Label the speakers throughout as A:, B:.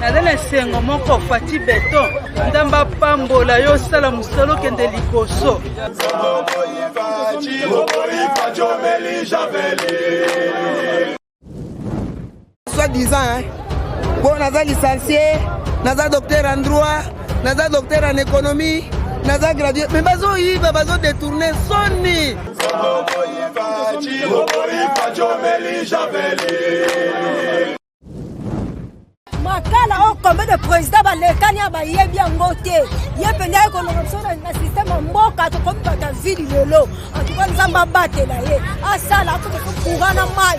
A: Nazana sengo moko fati beton ndamba pambola yo sala musolo kende likoso.
B: Soi-disant, bon, naza licencié, naza docteur en droit, naza docteur en économie, naza gradué, mais bazo yiba, bazo détourner soni.
C: Makala o combien de présidents balekani abayebi yango te ye penda ye kolongoso na système mboka to comme bata ville lelo en tout cas nzamba batela ye asala akoto kuga na mai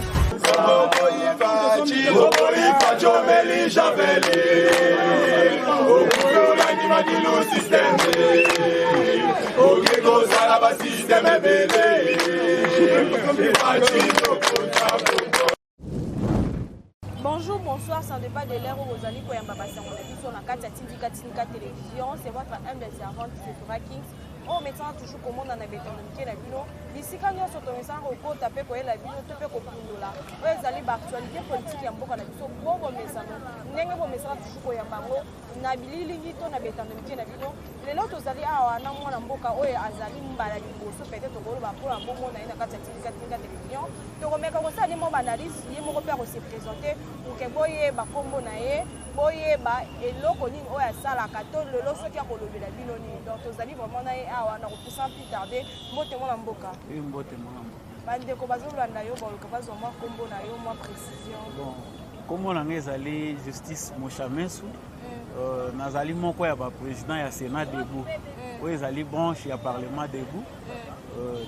D: Bonjour, bonsoir, sans débat de l'heure où vous allez pour sur la carte Tindika Télévision. C'est votre humble servante, Sephora Kings. Oh, maintenant, toujours comme on en avait communiqué la vidéo. Ici, quand nous sommes au repos, tapez pour la vidéo, tu peux comprendre là. Vous allez l'actualité politique et en beaucoup de choses. Bon, message. N'est-ce pas message toujours pour Yambango? Nabili Lingito, n'a pas communiqué la vidéo. Les autres, vous allez à un moment en Boka, ou à Zali Mbala, peut-être au Golo, pour un bon moment, dans la carte Tindika Télévision. Tu remets comme ça, les mots analystes, les mots repères aussi présentés. Pour que vous ayez ma combo naïe, vous ayez ma eloko ni oya sala kato le loso qui a relevé la biloni. Donc vous allez vraiment naïe à on a repoussé plus tarder. Mbote mon amboka.
E: Oui, mbote mon amboka.
D: Bande ko bazo landa yo ba ko bazo ma combo na yo ma précision.
E: Bon, combo na ngezali justice Mochamesu. Nazali moko ya ba président ya Sénat debout. Oui, ezali branche ya parlement debout.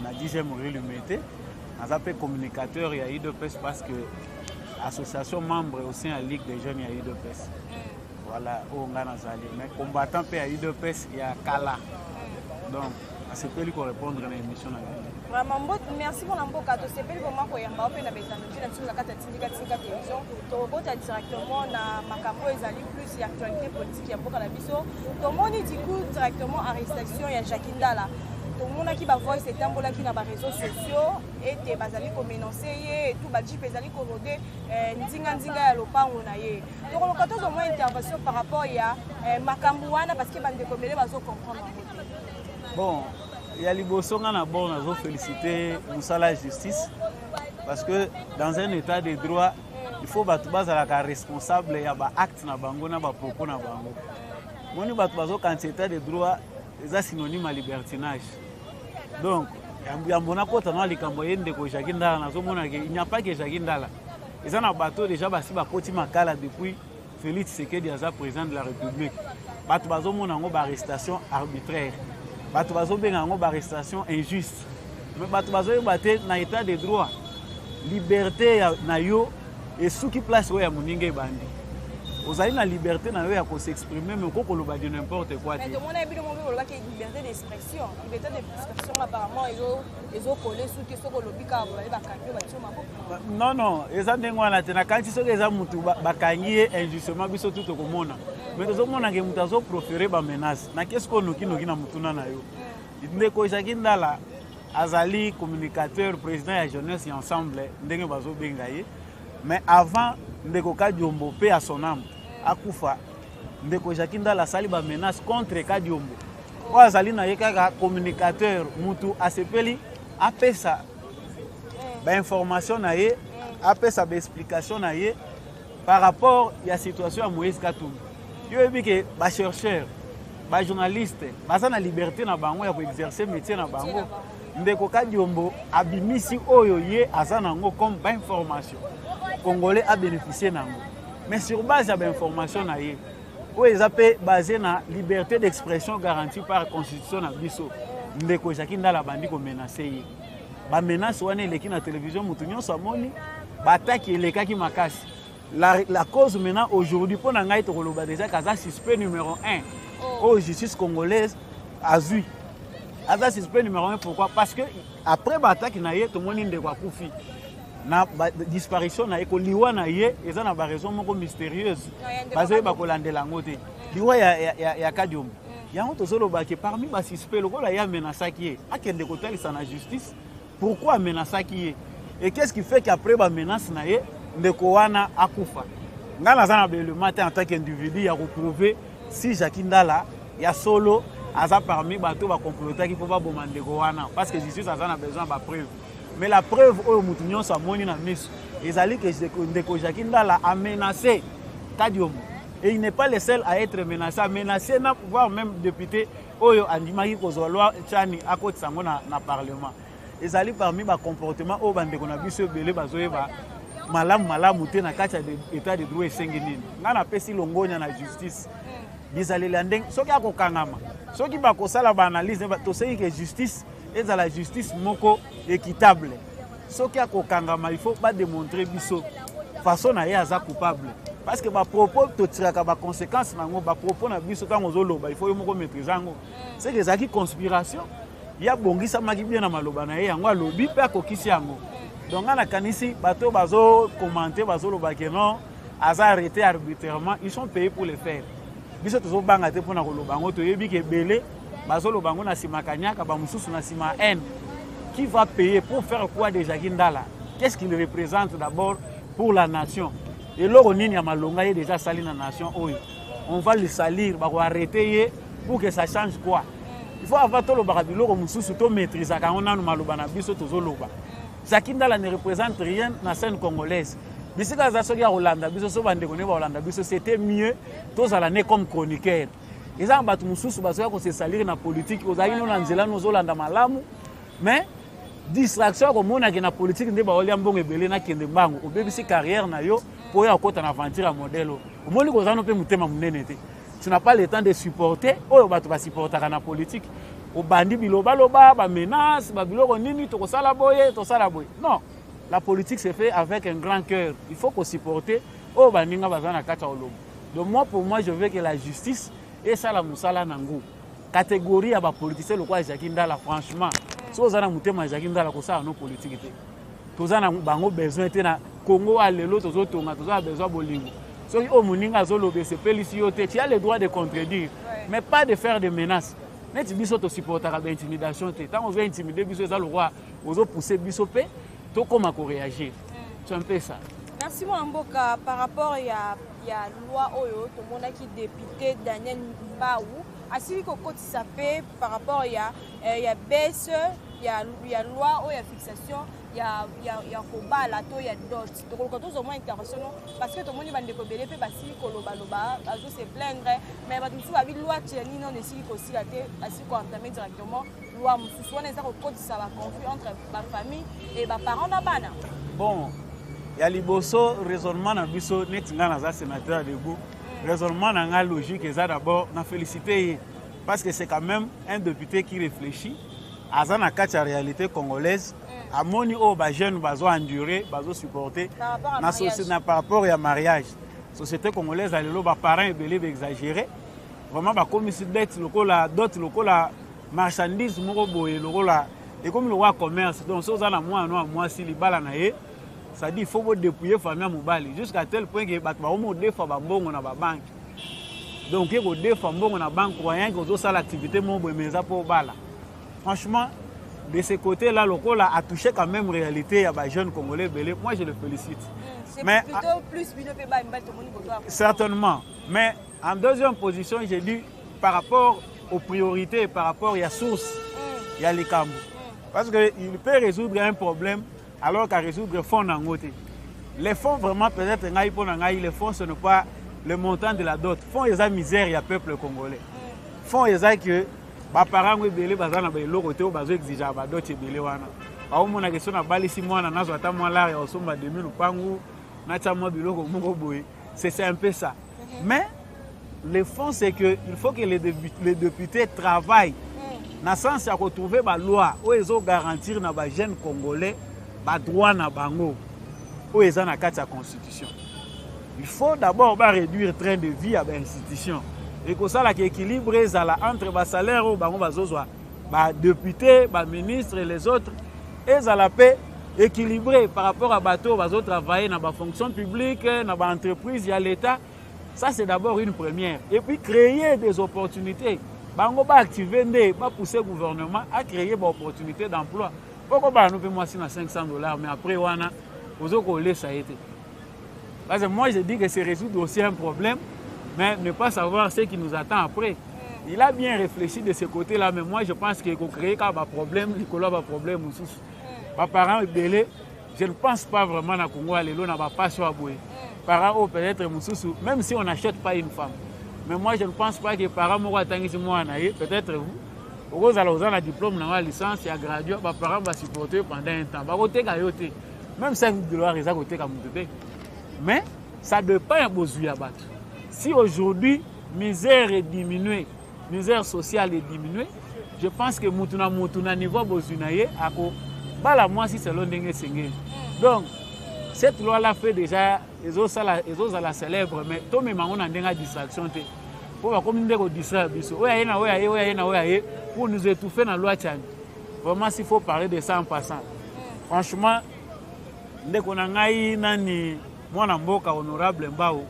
E: Na 10e relumété. Nazape communicateur ya IDPS parce que association membre au sein de la Ligue des jeunes à UDPS. Voilà, on a nazali. Mais combattant à UDPS, il y a Kala. Donc, c'est peut lui répondre à l'émission.
D: Vraiment, merci pour l'emboka. C'est peut vraiment pour yamba open avec la carte Tindika Télévision. Tu reportes directement dans Makambo ezali plus l'actualité politique ya mboka na biso. Tout le monde dit directement arrestation ya Jakindala. Tout le monde qui va voir cet embola qui n'a pas réseaux sociaux et te bazali ko menacer et tout ba jip ezali ko roder ndinga ya lopango na ye. Donc on a 14 au moins intervention par rapport ya makambo wana parce que bande komele bazo comprendre.
E: Bon, il y a liboso ngana bon nazo féliciter Moussala Justice parce que dans un état de droit il faut batu bazala ka responsable ya ba acte na bango na ba propos na bango. Moni batu bazo quand état de droit c'est synonyme à libertinage. Donc, il n'y a pas que Jakindala. Ils ont un bateau déjà depuis Félix Tshisekedi est président de la République. Il y a une arrestation arbitraire. Il y a une arrestation injuste. Mais il y a un état de droit. Liberté et ce qui place où il y a vous avez la liberté de s'exprimer, mais vous pouvez dire n'importe quoi.
D: Mais tout le monde a une liberté d'expression. Liberté d'expression, apparemment, ils ont collé sous qui sont
E: non, non. Ils ont dit quand ils sont injustement, ils sont tout au monde. Mais ils ont proféré des menaces. Qu'est-ce qu'on a dit Azali, communicateur, président de la jeunesse ensemble, mais avant, Ndeko Kadiombo paie à son âme. Akufa, Ndeko Jakindala sali ba menace contre Kadiombo. Kwa Azali na yeka communicateur, mutu asepeli, apesa ba information na ye, apesa ba explication na ye par rapport à la situation à Moïse Katumbi. Yo ebi ke ba chercheur, ba journaliste, baza na liberté na bango ya ko exercer métier na bango. Ndeko Kadiombo abimisi oyo ye azanango comme ba information. Congolais a bénéficié d'ango. Mais sur base de l'information, où ils appellent basé sur la liberté d'expression garantie par la Constitution de Bisso. Ndeko Jakindala bandi ko menacer. Ba menace wana eleki na télévision mutunyo samoni, ba attaque eleka ki makasi. La cause maintenant aujourd'hui pour ngai to koloba déjà kaza suspect numéro 1 au justice congolaise azui. Aza suspect numéro 1 pourquoi? Parce que après ba attaque na ye to moni ndeko akufi. Na disparition na ekoliwa na ye eza na ba raison moko mystérieuse bazé ba kolandela ngote liwa ya Kadiombo yango tozoloba ke parmi ba suspect lokola ya menasaki ye akende kotalisa na justice pourquoi menasaki ye et qu'est-ce qui fait qu'après ba menace na ye ndeko wana akufa nga naza na belement te en tant qu'individu ya reprouver si Jackie Ndala ya solo aza parmi bato bakomplotaki mpo baboma ndeko wana parce que justice aza na besoin ba preuve. Mais la preuve oyo mutu nyonso amoni na miso ezali que ndeko Jackie Ndala a menacé Kadiombo. Et il n'est pas le seul à être menacé. Menacé na pouvoir même député oyo andimaki kozwa loi tchani akoti sango na parlement. Ezali parmi ba comportement oyo bandeko na biso ebele bazoyeba malamu te na kati ya état de droit esengi nini. Nga na pesi longonya na justice. Bizalela ndenge soki akokangama soki bakosala ba analyse toseki que justice ezala justice moko équitable. Soki akokangama il faut pas démontrer biso façon na ye aza coupable. Parce que ba propos to tiraka ba conséquences nango ba propos na biso tango zoloba il faut yo moko maîtriser ngo. C'est que zaki conspiration ya bongisa maki bien na maloba na ye yango alobi pe akokisi yango. Donc na kanisi bato bazo commenter bazo loba que non aza arrêté arbitrairement, ils sont payés pour le faire. Biso tozo banga te pona koloba ngo to yebi ke belé bazo loba ngo na sima kanyaka ba mususu na sima haine. Qui va payer pour faire quoi de Jackie Ndala? Qu'est-ce qu'il représente d'abord pour la nation? Et là, on a déjà sali la nation. On va le salir, on va arrêter pour que ça change quoi? Il faut avoir tout le barabilo comme sous maîtrise quand on a nous malobana biso tozoloba. Jackie Ndala ne représente rien dans la scène congolaise. Biso kaza soki ya Hollanda biso so bande kone ba Hollanda biso c'était mieux tous à l'année comme chroniqueur. Ils ont battu mususu baso ko se salir na politique ozali no na nzela no zolanda malamu mais distraction comme on a na politique nde ba olia mbongo ebele na kende mbango obebisi carrière na yo pour y avoir une aventure à modèle. Au moins, les gens peuvent tu n'as pas le temps de supporter. Oh, tu vas supporter la politique. Au bandit biloba loba, ba menace, ba biloko nini, to sala boye, to sala boye. Non, la politique se fait avec un grand cœur. Il faut qu'on supporte. Oh, bandinga bazana kacha olobo. Donc moi, pour moi, je veux que la justice et ça la musala nango. Catégorie à ba politicien le quoi Jackie Ndala franchement. Si vous avez mutema Jackie Ndala ko ça no politique. Tous en bango besoin te na Congo a lelo tozo tonga tozo a besoin bolingo. So o muninga zolobe se pelicioté, tu as le droit de contredire, mais pas de faire des menaces. Net biso to supporter ba intimidation te. Tant on veut intimider biso ça le roi, ozo pousser biso pe, to comment ko réagir. C'est un peu ça.
D: Merci Mboka par rapport il y a loi oyo to mona ki député Daniel Mbaou, asili ko koti ça fait par rapport il y a baisse, il y a loi ou il y a fixation. Il y a Kobala, il y a d'autres. Donc, quand on a moins d'intervention, parce que tout le monde va découvrir, peut passer Kolobaloba, se plaindre, mais il y a une loi qui est non aussi aussi la tête, ainsi qu'on entame directement loi soit nécessaire au code ça va conflit entre la famille et les parents d'Abana.
E: Bon, il y a liboso raisonnement na biso netinga na sénateur debout. Raisonnement na logique et ça d'abord na féliciter parce que c'est quand même un député qui réfléchit à la réalité congolaise. Amoni o ba jeune bazo endurer bazo supporter na société par rapport à mariage société congolaise alelo ba parents ebele exagéré vraiment ba commis dette lokola dot lokola marchandise moko boye lokola et comme le roi commerce donc so za na moi si libala na ye ça dit il faut dépouiller famille mobali jusqu'à tel point que ba mo defa ba mbongo na ba banque donc ko defa mbongo na banque croyant que zo sala activité mo boye meza pour bala franchement. De ce côté-là, le Col a touché quand même réalité à des jeunes Congolais belés. Moi, je le félicite.
D: C'est plutôt plus
E: certainement. Mais en deuxième position, j'ai dit par rapport aux priorités, par rapport à la source, il y a les cambos. Parce qu'il peut résoudre un problème alors qu'à résoudre le fonds en côté. Les fonds, vraiment, peut-être, les fonds, ce n'est pas le montant de la dot. Fonds, il y a misère, il y a peuple congolais. Fonds, il y a que. Ba parents ebele bazana ba eloko te bazo exige ba dot ebele wana ba omona question na balisi mwana nazo ata mwala ya osomba 2000 lupangu na tama biloko moko boye c'est un peu ça mais le fond c'est que il faut que les députés travaillent na sens ya retrouver ba loi o ezo garantir na ba jeunes congolais ba droit na bango o eza na kati ya constitution. Il faut d'abord ba réduire train de vie à ba institution. Et que ça, l'équilibre entre les salaires, les députés, les ministres et les autres, et la paix équilibrée par rapport à bateau, les travailler dans la fonction publique, dans l'entreprise, il y a l'État. Ça, c'est d'abord une première. Et puis, créer des opportunités. On va activer, on pousser le gouvernement à créer des opportunités d'emploi. Pourquoi nous payons $500, mais après, on a ça a été. Parce que moi, je dis que c'est résoudre aussi un problème, mais ne pas savoir ce qui nous attend après. Il a bien réfléchi de ce côté-là, mais moi, je pense qu'il faut créer un problème, Nicolas a un problème aussi. Mes parents, je ne pense pas vraiment à Congo, à l'élo, n'a pas sur Aboué. Parents, peut-être, même si on n'achète pas une femme. Mais moi, je ne pense pas que les parents m'ont attendu peut-être vous. Vous avez un diplôme, une licence, et gradué, les parents vont supporter pendant un temps. Même 5 $, ils ont côté. Mais ça dépend de besoin. Si aujourd'hui, misère est diminuée, misère sociale est diminuée, je pense que Moutuna niveau besoin à moi si c'est l'on donc cette loi-là fait déjà les autres à la célèbre, mais tout le monde a une distraction. Pour comme nous distraire, pour nous étouffer dans la loi. Vraiment, s'il faut parler de ça en passant. Franchement, dès qu'on a nani mwana mboka honorable Mbao,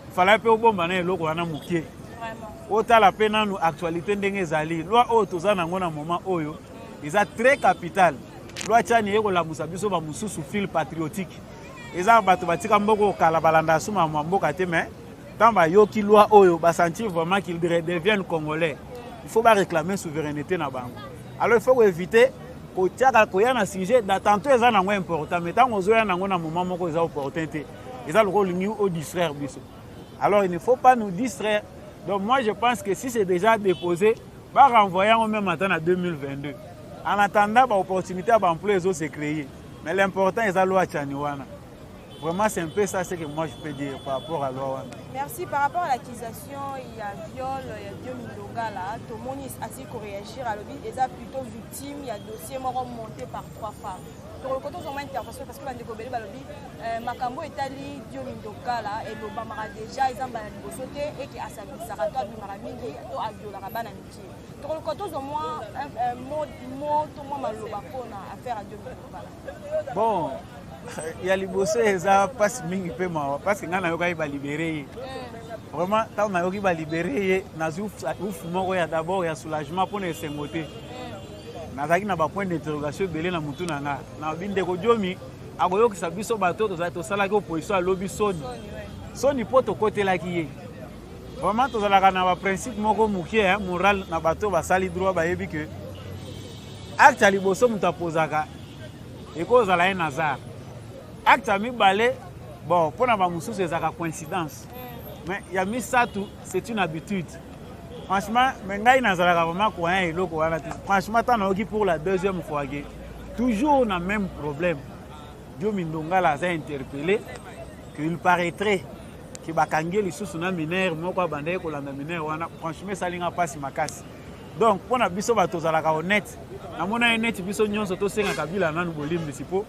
E: il fallait que bon bané loko wana mukie. Autant la peine nous actualité ndenge zali. Loi otoza nango na moment oyo, ils a très capital. Loi tchani yeko la musabiso ba mususu fil patriotique. Ils a bato batika mboko kala balanda suma mboka te mais tant ba yoki loi oyo ba sentir vraiment qu'ils deviennent congolais. Il faut pas réclamer souveraineté na bango. Alors il faut éviter ko tiaka ko yana sujet d'attente eza nango important mais tant ozoya nango na moment moko eza opportunité. Ils ont le rôle de distraire. Alors il ne faut pas nous distraire. Donc moi je pense que si c'est déjà déposé, va renvoyer au même matin en 2022. En attendant, l'opportunité d'emploi se créer. Mais l'important est la loi Tchaniwana. Vraiment c'est un peu ça ce que moi je peux dire par rapport à la loi.
D: Merci. Par rapport à l'accusation, il y a viol, il y a Dieu Mindonga là. Tout le monde a dit qu'on réagir à l'objet. Ils sont plutôt victimes. Il y a dossier monté par 3 femmes. Pour le côté de intervention, parce que la découverte Makambo est allé Dieu Mindonga là et le Bamara déjà ils ont sauté et qui a sa Sarato Bimaramigi ou a violé la banane. Pour le côté de moi un mot tout le monde a affaire à Dieu Mindonga.
E: Bon. Il y a les bossés, ça passe mingi peu mal parce que ngana yoka iba libérer. Vraiment, tant na yoki ba libérer, na ouf moko ya d'abord ya soulagement pour les sengoté. Na zaki na ba point d'interrogation belé na mutu na nga. Na binde ko jomi, akoyoki sa biso bato to sala ko position lobby soni. Soni poto côté la ki. Vraiment to sala kana ba principe moko mukie moral na bato ba sali droit ba yebi que acte ali boso muta posaka. Eko zala un hasard. Acte à mi balé, bon, pour la moussou, c'est une coïncidence. Mais il y a mis ça tout, c'est une habitude. Franchement, franchement, pour la deuxième fois, toujours on a le même problème. Dieu Mindonga l'a interpellé qu'il paraîtrait que Bakangé les sous na mineur, moi quoi bandé ko la mineur, franchement ça linga pas si makasi. Donc pour na biso bato za la honnête, na mona honnête biso nyonso to senga kabila nanu bolimbi sipo.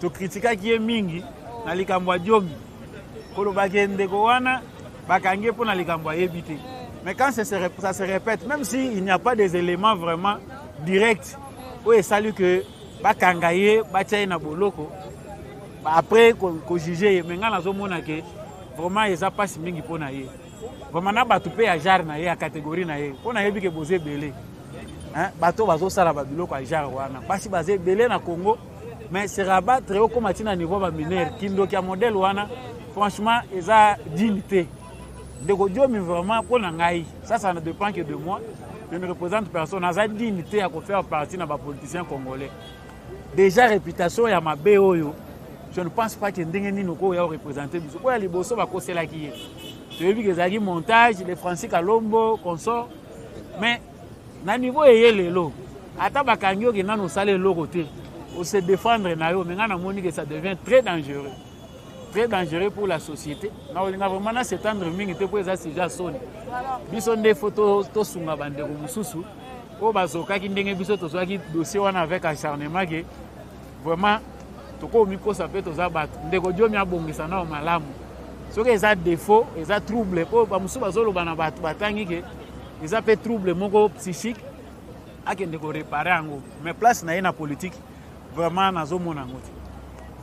E: To critique qui est mingi na likambo diomi kolo bagende ko wana bakange pour na likambo yebité mais quand ça se répète même si il n'y a pas des éléments vraiment directs où il salut que bakangaye bachaye na boloko après ko juger mais ngana zo mona que vraiment ils a pas mingi pona ye vraiment na batu pe ya jar na ye ya catégorie na ye pona yebi ke boze belé hein bato bazo sala ba biloko ya jar wana basi bazé belé na Congo. Mais c'est rabattre comme à niveau mineur qui est un modèle franchement ils ont dignité de mais vraiment pour nangai ça ne dépend que de moi je ne représente personne ils ont dignité à faire partie de la politicien congolais déjà réputation ya mabe oyo je ne pense pas que ndenge ni noko ya représenter biso ko ya liboso ba kosela ki je veux que zaki montage les Francis Kalombo consort mais na niveau yé lelo ata bakangyo ke nano sale lo côté pour se défendre, que ça devient très dangereux pour la société. Nous avons vraiment s'étendre pour les sujets sonnes. Nous avons des photos de sunga bande mususu. Au bazoka qui ndenge biso to soki dossier wana avec acharnement que vraiment to ko miko ça peut to za bat ndeko diomi abongisa na malamu. Soki eza défaut, eza trouble po ba musu bazolo bana bat batangi que eza peut trouble moko psychique akende ko réparer ngo. Mais place na ina politique vraiment nazo mona ngoti.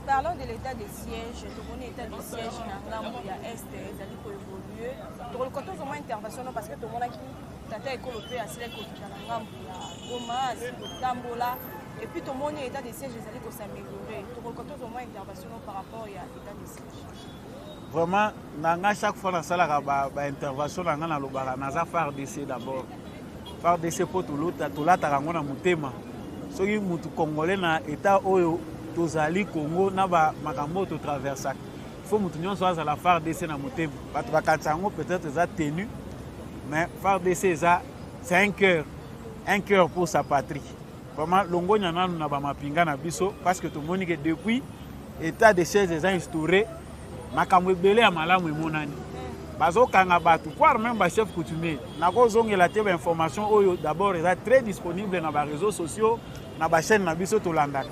D: Parlons de l'état de siège. Tout le état de siège dans l'Amboya Est, ils pour évoluer. Pour le côté de mon intervention, parce que tout le monde a qui tata école à celle qui dans l'Amboya, Goma, Tambola, et puis tout le monde état de siège, ils allaient s'améliorer. Pour le côté de mon intervention par rapport à l'état de siège.
E: vraiment nanga chaque fois na sala ba intervention nanga na lobara naza FARDC d'abord FARDC po tolata kango na motema soki mutu congolais na état oyo tozali Congo na ba makambo to traversa faut mutu nyonso azala FARDC na motema bato bakanisa yango peut-être eza tenu mais FARDC c'est un cœur pour sa patrie vraiment longonya nanu na ba mapinga na biso parce que tout le monde que depuis état de siège eza instauré makambo ebele ya malamu emonani bazokanga bato voire même chef coutumier nakozongela te information oyo d'abord eza très disponible na ba réseaux sociaux na ba chaîne na biso tolandaka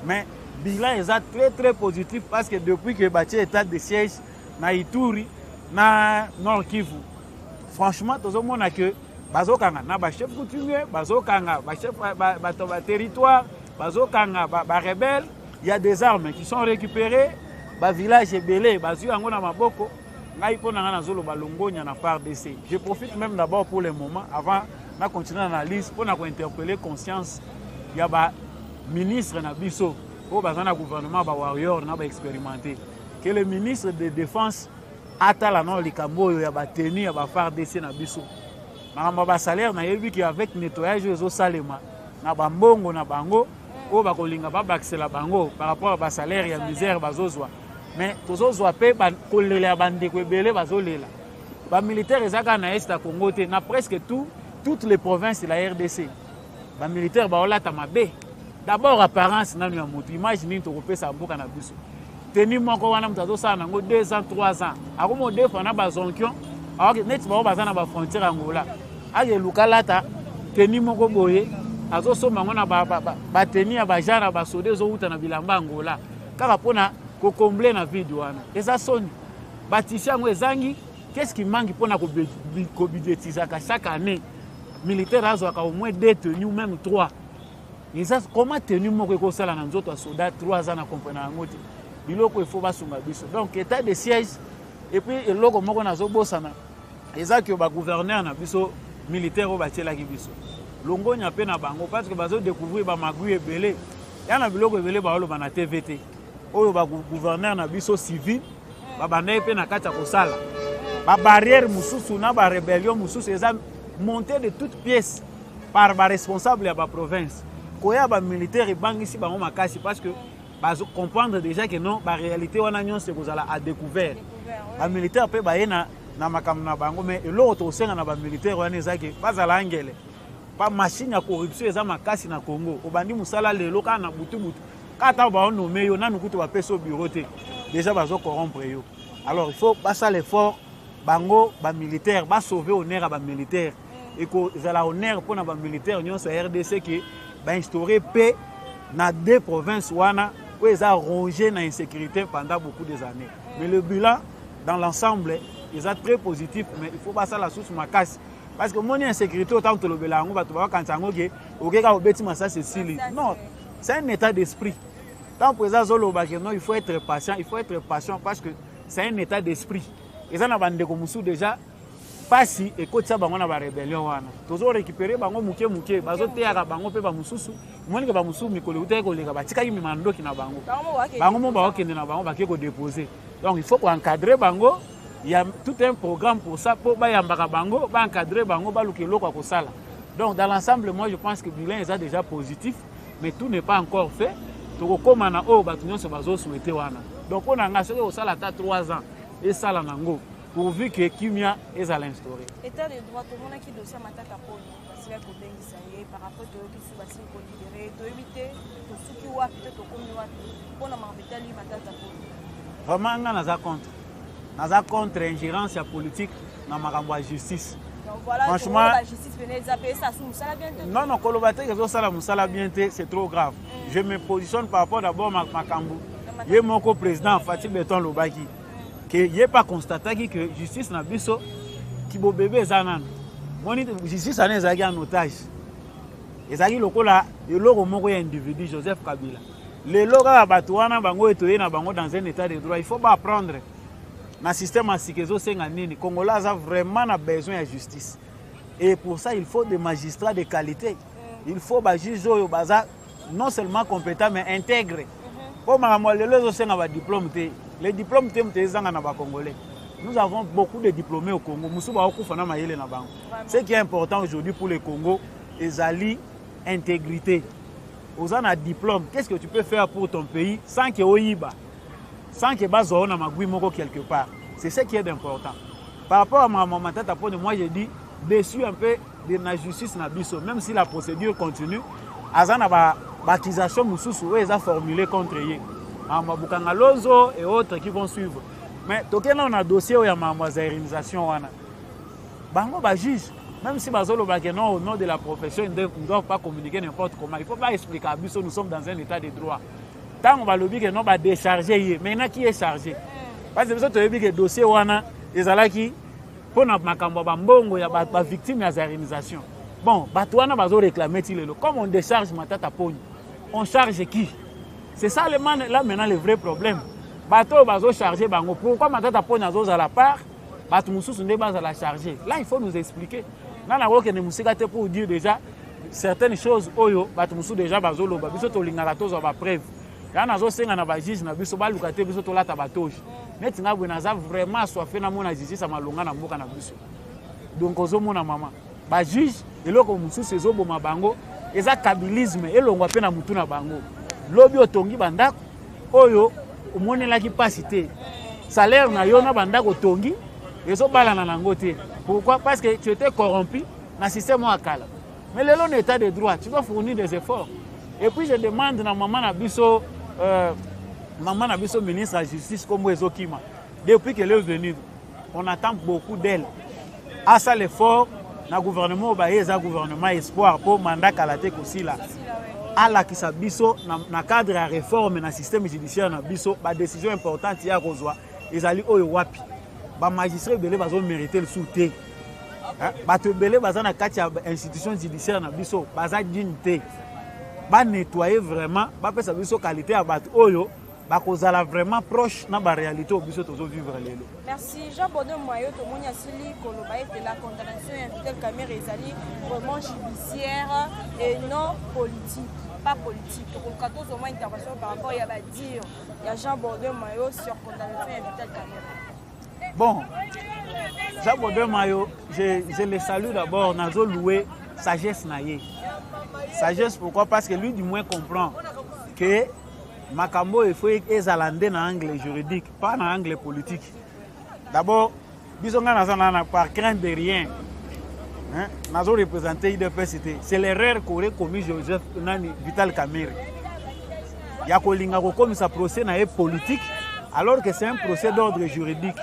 E: mais bilan eza très positif parce que depuis que batie état de siège na Ituri na Nord Kivu franchement tozomona que bazokanga na ba chef coutumier bazokanga ba chef ba territoire bazokanga ba rebelles. Il y a des armes qui sont récupérées ba village ebele bazu yango na maboko ngai pona nga nazolo balongonya na FARDC. Je profite même d'abord pour le moment avant na continuer l'analyse pour na ko interpeller conscience ya ba ministre na biso o bazana gouvernement ba warrior na ba expérimenté que le ministre de défense atala non likambo ya ba tenir ya ba FARDC na biso na ba salaire na yebi ki avec nettoyage ezo salema na ba mbongo na bango o ba kolinga ba baxela bango par rapport à ba salaire ya misère bazozwa mais tozozwa pe ba kolela bandeko ebele bazolela ba militaire ezaka na est à Congo te na presque toutes les provinces de la RDC ba militaire ba olata mabe d'abord apparence nanu ya mutu imagine to kopesa mboka na biso teni moko wana mutazo sana nango 2 ans 3 ans akomo defana ba zonkion alors net ba bazana ba frontière Angola age lukalata teni moko boye azo soma ngona ba teni ya ba jara ba sode zo uta na bilamba Angola kaka pona ko combler na vide wana eza soni batisi ngo ezangi qu'est-ce qui manque pona ko budgetiser chaque année militaire azo ka au moins 2 tenues même 3 eza comment tenue moko ko sala na nzoto soldat 3 ans na comprendre ngoti biloko il faut basunga biso donc état de siège et puis eloko moko na zo bosana eza que ba gouverneur na biso militaire o batela ki biso longonya pe na bango parce que bazo découvrir ba magui ebele yana biloko ebele ba oloba na TVT oyo ba gouverneur na biso civil ba banaye pe na kata ko sala ba barrière mususu na ba rébellion mususu eza monté de toutes pièces par ba responsable ya ba province koya ba militaire bangisi bango makasi parce que bazo comprendre déjà que non ba réalité wana nyonse kozala à découvert ba militaire pe ba yena na makambo na bango mais eloko to senga na ba militaire wana ezaki bazala angele pa machine ya corruption eza makasi na Congo obandi musala lelo kana butu kata ba nommer yo nanu kutu ba peso bureau te déjà bazo corrompre yo alors il faut passer l'effort bango ba militaire ba sauver honneur ba militaire et ko zala honneur pour na ba militaire nyonso RDC qui ba instaurer paix na 2 provinces wana où ils ont rongé na insécurité pendant beaucoup des années mais le bilan dans l'ensemble ils sont très positif mais il faut passer la source makasi parce que mon insécurité autant que le belango ba to ba kantango ke okeka obeti masa Cécile non c'est un état d'esprit tant présent zolo ba que non il faut être patient parce que c'est un état d'esprit ils en abandé comme sous déjà pas si et côté ça bango na ba rébellion wana tozo récupérer bango muke bazo teaka bango pe ba mususu moni ke ba mususu mikolo uteka koleka ba tika yimi mandoki na bango mo ba okende na bango ba ke ko déposer donc il faut encadrer bango. Il y a tout un programme pour ça, pour encadrer bango, ko sala. Donc dans l'ensemble, moi je pense que le bilan est déjà positif, mais tout n'est pas encore fait. Donc comme on a souhaité donc on a assuré au sala 3 ans et ça la nango pourvu que Kimia est à l'instaurer.
D: État de droit, tout le monde qui dossier matata pour parce que pour bien ça par rapport à qui sous bassin pour libérer, de éviter tout ce qui wa peut-être comme pour na marbeta lui matata pour.
E: Vraiment on a contre. Naza contre ingérence politique dans ma justice.
D: Donc voilà, franchement, la justice venait zapper ça sous musala bien.
E: Non, kolobate que ça musala bien c'est trop grave. Je me positionne par rapport d'abord à Makambu. Il y a mon co-président Fatih Beton Lobaki que il pas constaté que justice na biso qui bo bébé zanan. Moni justice ana ezaki en otage. Ezaki lokola eloko moko ya individu Joseph Kabila. Les loga bato wana bango etoye na bango dans un état de droit, il faut pas apprendre. Na système asikezo senga nini Congolais a vraiment besoin de justice et pour ça il faut des magistrats de qualité il faut ba juge oyo baza non seulement compétent mais intègre pour makambo lelo zo senga ba diplôme te Les diplômes congolais. Nous avons beaucoup de diplômés au Congo. Ce qui est important aujourd'hui pour le Congo, c'est l'intégrité. Aux ans à diplôme, qu'est-ce que tu peux faire pour ton pays sans que Oiba, sans que Bazona Magui Moko quelque part. C'est ce qui est important. Par rapport à ma tête, moi j'ai dit, déçu un peu de la justice Nabiso, même si la procédure continue, Azana ba baptisation Moussou est formulée contre eux. Mabukanga Lozo et autres qui vont suivre. Mais tokena on a dossier où il y a réalisation bango ba juge même si bazolo ba non au nom de la profession ils ne doivent pas communiquer n'importe comment. Il faut pas expliquer à Biso nous sommes dans un état de droit. Tant on va le dire que non ba décharger maintenant qui est chargé. Parce que Biso to yebi que dossier wana ezalaki pour na makambo ba mbongo ya ba victime ya réalisation. Bon, bato wana bazo réclamer tilelo comme on décharge matata poni. On charge qui? C'est ça là maintenant le vrai problème. Bateau bazo charger bango. Pourquoi matata poni azo à la part? Bato mususu nde baza la charger. Là il faut nous expliquer. Nana woke ne musika te pour dire déjà certaines choses oyo bato mususu déjà bazo loba. Biso to lingaka tozo ba preuve. Yana zo senga na ba juge na biso ba lukate biso to lata batoji. Neti nga bwena za vraiment soifé na mona justice malonga na mboka na biso. Donc ozo mona mama. Ba juge eloko mususu ezoboma bango eza kabilisme elongwa pe na mutu na bango. Lobi otongi bandako oyo omonelaki pasi te. Salaire na yo na bandako tongi ezobalana nango te. Pourquoi? Parce que tu étais corrompu dans le système akala. Mais le long état de droit, tu dois fournir des efforts. Et puis je demande na maman Nabiso ministre de la Justice comme Ezokima. Depuis qu'elle est venue, on attend beaucoup d'elle. À ça l'effort, le gouvernement Obaye, gouvernement espoir pour mandat Kalate aussi là. À la qui s'abisso dans le cadre de la réforme dans le système judiciaire Nabiso, la décision importante il y a Rosoa, ils allaient au Wapi. Les magistrats belé bazon mériter le soutien. Bato belé bazan na kati institution judiciaire Nabiso, bazan dignité. Ba nettoyer vraiment, ba pesa biso qualité à bato oyo. Bakozala vraiment proche na ba réalité au biso tozo vivre lelo.
D: Merci Jean Bodin Mayo to monia sili koloba de la condamnation Vital Kamerhe ezali vraiment judiciaire et non politique, pas politique. Donc on a tous au moins intervention par rapport à la dire il y a Jean Bodin Mayo sur condamnation Vital Kamerhe.
E: Bon. Jean Bodin Mayo, je le salue d'abord, nazo loué sagesse naie. Sagesse pourquoi? Parce que lui du moins comprend que Makambo il faut ezalandé dans l'angle juridique, pas dans l'angle politique. D'abord, bisonga nazana par crainte de rien. Nous avons représenté l'IDPS, c'est l'erreur qu'aurait commis Joseph Vital Kamerhe. Il y a comme ça procès politique, alors que c'est un procès d'ordre juridique.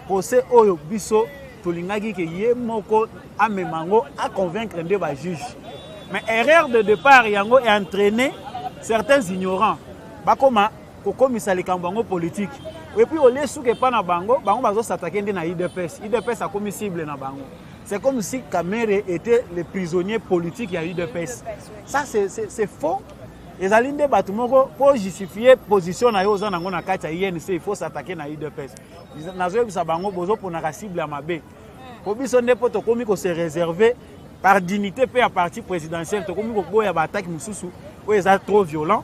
E: Procès Oyo Biso, Tolingaki, qui est moko à Memango à convaincre des juges. Mais erreur de départ, Yango est entraîné certains ignorants. Bakoma, comme ça les cambango politique. Et puis, au lieu de pas na bango, bango bazo s'attaquer na IDPS. IDPS a commis cible na bango. C'est comme si Kamerhe était le prisonnier politique à IDPS. Ça, c'est faux. Les alines de Batumoko, pour justifier position na yo zanango na kati ya INC, il faut s'attaquer na IDPS. Nazo bisa bango bozo pour na cible à mabe. Pour biso ndepo to komi ko se réserver par dignité pe à parti présidentiel to komi ko boya ba attaque mususu. Oui, c'est trop violent,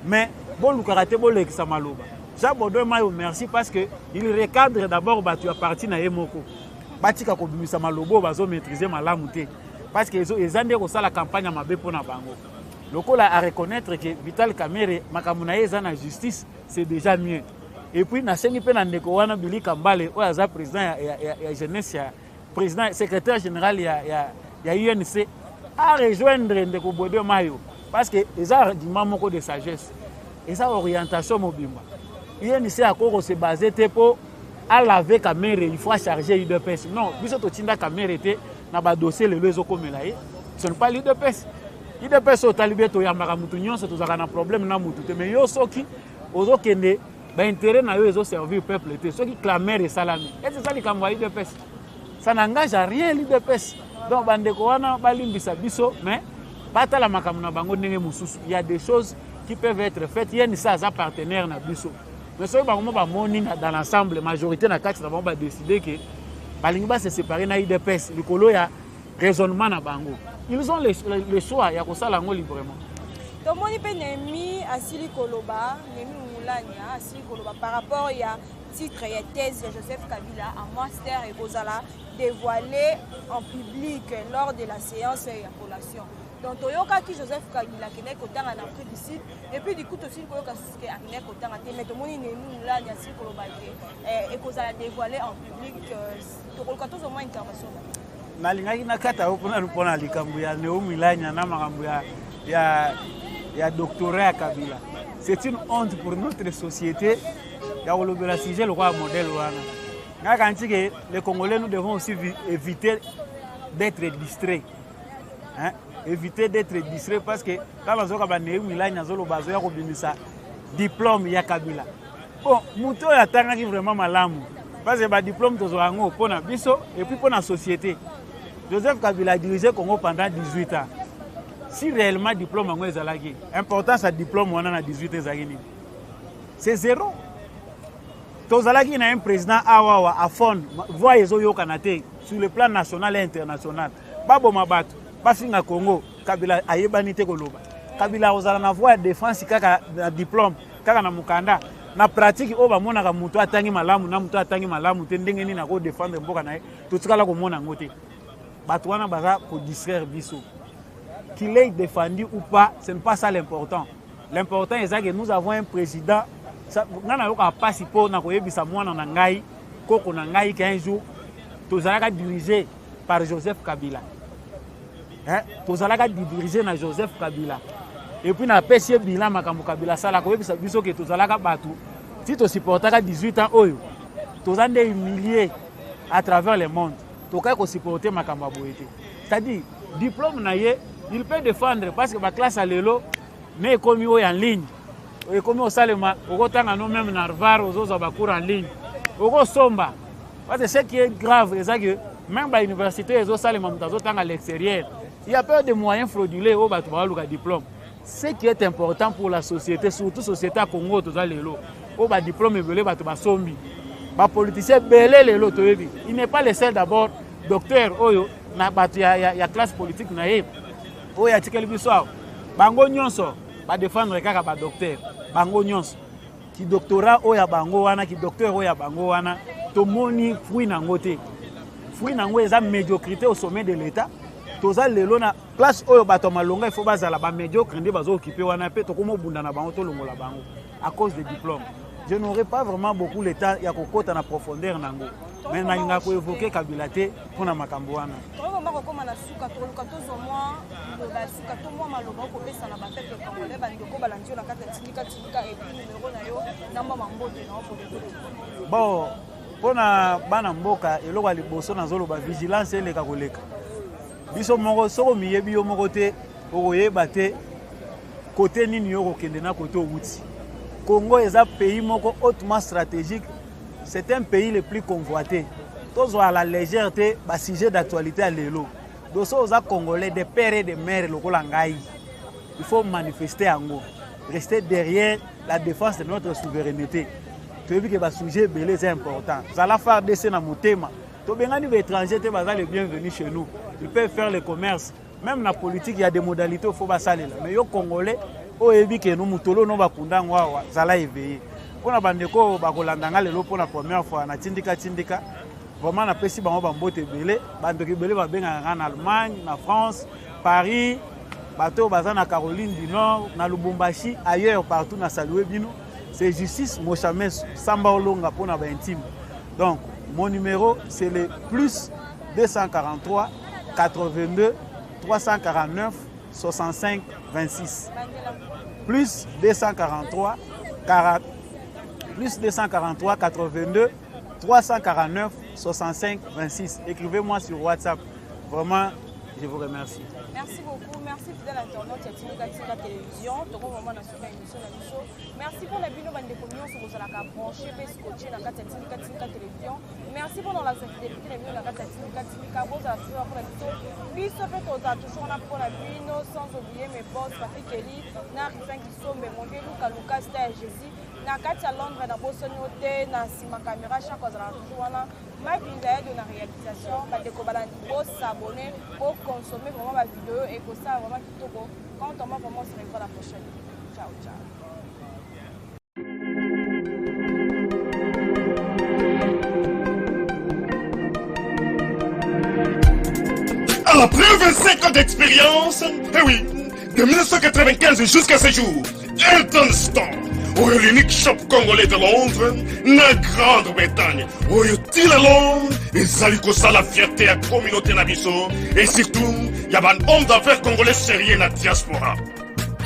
E: mais bon, le karaté, bon, le Samaloba. Jean Bodin Mayo, merci parce qu'il recadre d'abord tu as parti na Yemoko. Batika ko bimisa malobo bazo maîtriser malamuté parce que ils ont dit ça la campagne à mabe pour na bango. Le col à reconnaître que Vital Kamerhe makamuna eza na justice, c'est déjà mieux. Et puis na sengi pe na ndeko wana Billy Kambale, o aza président ya jeunesse ya président secrétaire général ya UNC à rejoindre ndeko Bodin Mayo. Parce que les arts du manque de sagesse et ça orientation mobimba. Il y a une séance se basé pour à laver Kamerhe, il faut charger l'IDPS. Non, puis surtout Tinda Kamerhe était na ba dossier le lezo comme là. Ce n'est pas l'IDPS. L'IDPS au talibé to ya maramutunyon c'est tous un problème na mutu. Mais yo soki ozo kende ba intérêt na yo ezo servir peuple té. Ceux qui Kamerhe salami. Et c'est ça qui kamwa l'IDPS. Ça n'engage à rien l'IDPS. Donc bandeko wana balimbisa biso mais il y a des choses qui peuvent être faites. Il y a des partenaires mais si dans l'ensemble, la majorité de la CAC va décider que va se séparer de l'IDPS. Il y a raisonnement. Ils ont le choix, il y a ça librement.
D: Tomoni pe nemi asili koloba nemi Milania par rapport à titre et thèse de Joseph Kabila en master et Kozala dévoilé en public lors de la séance et la collation. Donc Toyoka qui Joseph Kabila qui n'est qu'autant en Afrique du Sud et puis du coup aussi Koyoka qui n'est qu'autant en Té mais tout le monde est là il y a si Kolobake et Kozala dévoilé en public Toyoka tous au moins intervention.
E: Nalingaki nakata pona likambo ya Neo Milania na makambo ya doctorat ya Kabila. C'est une honte pour notre société. Il y a le sujet le roi modèle wana. Les Congolais nous devons aussi éviter d'être distraits. Hein? Éviter d'être distraits parce que quand on a Neo Milania zolo bazo ya kobimisa diplôme ya Kabila. Bon, muto ya tangaki vraiment malamu. Parce que ba diplôme tozo yango pona biso et puis pona société. Joseph Kabila a dirigé le Congo pendant 18 ans. Si réellement diplôme est zalaki, important sa diplôme on a 18 ans c'est zéro. Tozalaki na un président awawa à fond, voyez yo kanate sur le plan national et international. Babo mabatu, bafinga Congo, Kabila ayebani te koloba. Kabila ozala na voie de défense kaka na diplôme, kaka na mukanda. Na pratique o ba mona ka muto atangi malamu na muto atangi malamu te ndenge ni na ko défendre mboka na ye. Totikala ko mona ngote. Batouana baza pour distraire biso. Qu'il ait défendu ou pas, ce n'est pas ça l'important. L'important est que nous avons un président. Nous avons un passeport, nous avons un ngai, koko nangai qu'un jour, tous allons dirigé par Joseph Kabila. Tous allons dirigé par Joseph Kabila. Et puis, nous avons fait bilan makambo Kabila. Ça, la koyebi biso que tous allons battre. Si tu supportes 18 ans, tous allons humilier à travers le monde. C'est-à-dire, diplôme il peut défendre parce que la classe à l'élo n'est commis en ligne. Et comme au Salema, au temps nous même Narvar, aux autres en ligne. Au Somba. Parce que ce qui est grave, c'est que même à l'université, les autres Salema, à l'extérieur, il y a peur de moyens frauduleux au diplôme. Ce qui est important pour la société, surtout la société à Congo, au diplôme est belé, sombi. Les politiciens belé les lots. Il n'est pas le seul d'abord docteur oyo na batu ya classe politique na ye. Oyo atikeli biso. Bango nyonso ba défendre kaka ba docteur. Bango nyonso. Ki doctorat oyo bango wana ki docteur oyo bango wana to moni fruit na ngote. Fruit na ngo eza médiocrité au sommet de l'état. Toza lelo na place oyo bato malonga il faut bazala ba médiocre ndé bazo occuper wana pe to komo bunda na bango to longola bango à cause des diplômes. Je n'aurai pas vraiment beaucoup le temps ya kokota na profondeur nango. Mais na nga ko évoquer Kabila te pona makambo wana.
D: Toyo ba ko koma na suka to zo mwa ba suka to mwa maloba ko pesa na ba peuple congolais ba ndeko balandio na kata tika et puis numéro na yo namba mambote na opo de.
E: Bon, pona bana mboka eloko ya liboso na zolo ba vigilance eleka koleka. Biso moko soko miyebi yo moko te okoyeba te côté nini yo kokende na côté outi. Congo est un pays hautement stratégique. C'est un pays le plus convoité. Tous ont la légèreté, le sujet d'actualité à l'élo. Donc, aux Congolais, des pères et des mères, il faut manifester en gros. Rester derrière la défense de notre souveraineté. Tu veux que le sujet est important. Ça va faire des scènes à mon thème. Les étrangers sont les bienvenus chez nous. Ils peuvent faire le commerce. Même la politique, il y a des modalités où il faut passer. Mais les Congolais, que nous mutolo no bakunda ngwa zala éveillé pona bandeko bakolandanga lelo pona première fois na tindika vraiment na pesi bango bambote belé bandeki belé babenga en Allemagne na France Paris bato bazana Caroline du Nord na Lubumbashi ailleurs partout na salué bino c'est justice Mochames Samba Olonga pona ba intime. Donc mon numéro c'est le plus 243 82 349 65 26 plus 243 82 349 65 26. Écrivez-moi sur WhatsApp. Vraiment, je vous remercie.
D: Merci beaucoup. Merci fidèle internaute ya Tika Télévision. Toko moment na suka émission na biso. Merci pour la bino bande communion sur vous la brancher pe scotcher na kati ya Tika Télévision. Merci pour la fidélité na bino na kati ya Tika vous a toujours pour la biso. Biso pe to ta toujours na pour la bino sans oublier mes boss Patrick Eli na Rifin Kisombe mon vieux Luka Star Jésus na kati ya Londres na Boston Hotel na sima caméra chaque fois na toujours wana Mike Lindaye de la réalisation bande ko balandi pour s'abonner pour consommer vraiment ma vidéo et pour ça vraiment kitoko quand on va vraiment se revoir la prochaine. Ciao ciao.
F: Après 25 ans d'expérience, eh oui, de 1995 jusqu'à ce jour, Elton Store, l'unique shop congolais de Londres, na Grande-Bretagne, où il Londres, et saliko ça la fierté à la communauté nabiso, et surtout, il y a un homme d'affaires congolais sérieux dans la diaspora.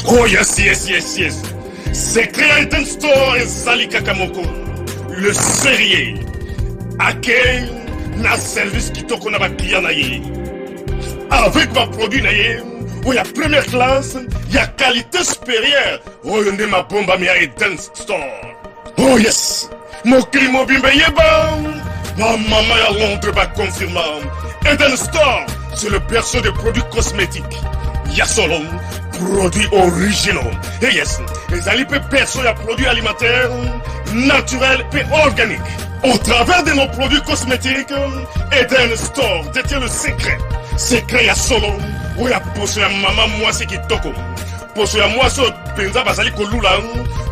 F: Oh yes, yes, yes, yes. C'est créé Elton Store et Zali Kakamoko, le sérieux, accueil, na service qui toque na ba client na yé. Avec ma produit na yé, où il y a première classe, il y a qualité supérieure. Oh, il y a ma bombe à Elton Store. Oh yes, mon crime bimbe yeba. Ma maman à Londres va confirmer. Elton Store, c'est le berceau des produits cosmétiques. Il y a solo produits originaux. Et yes, les alipes perso y a produits alimentaires, naturels et organiques. Au travers de nos produits cosmétiques, Elton Store détient le secret. Secret ya solo, où ya poso ya maman moi c'est qui toko. Poso ya moi so penza bazali kolula,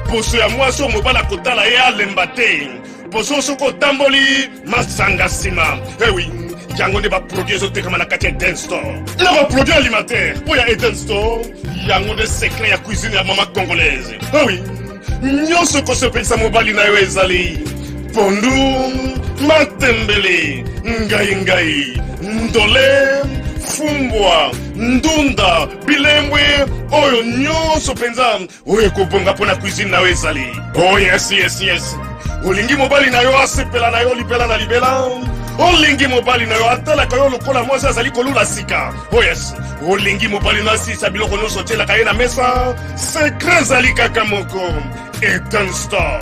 F: poso ya moi so mobala kotala ya lembate. Poso so kotamboli masanga sima. Eh oui, yango ne ba produit zo te kama na kati Elton Store. Na ba produit alimentaire, où ya Elton Store, yango de secret ya cuisine ya maman congolaise. Eh oui, nyonso ko se pensa mobali na yo ezali. Pondu, matembele, ngai, ndole, fumbwa, ndunda, bilembwe, oyo nyonso penza, oyo kobonga pona cuisine na ezali. Oh yes, yes, yes. Olingi mobali na yo asepela na yo libela na libela. Olingi mobali na yo atala ka yo lokola mwasi azali kolula sika. Oh yes. Olingi mobali na si sabiloko nyonso tiela ka ye na mesa. Secret zali kaka moko. Elton Store.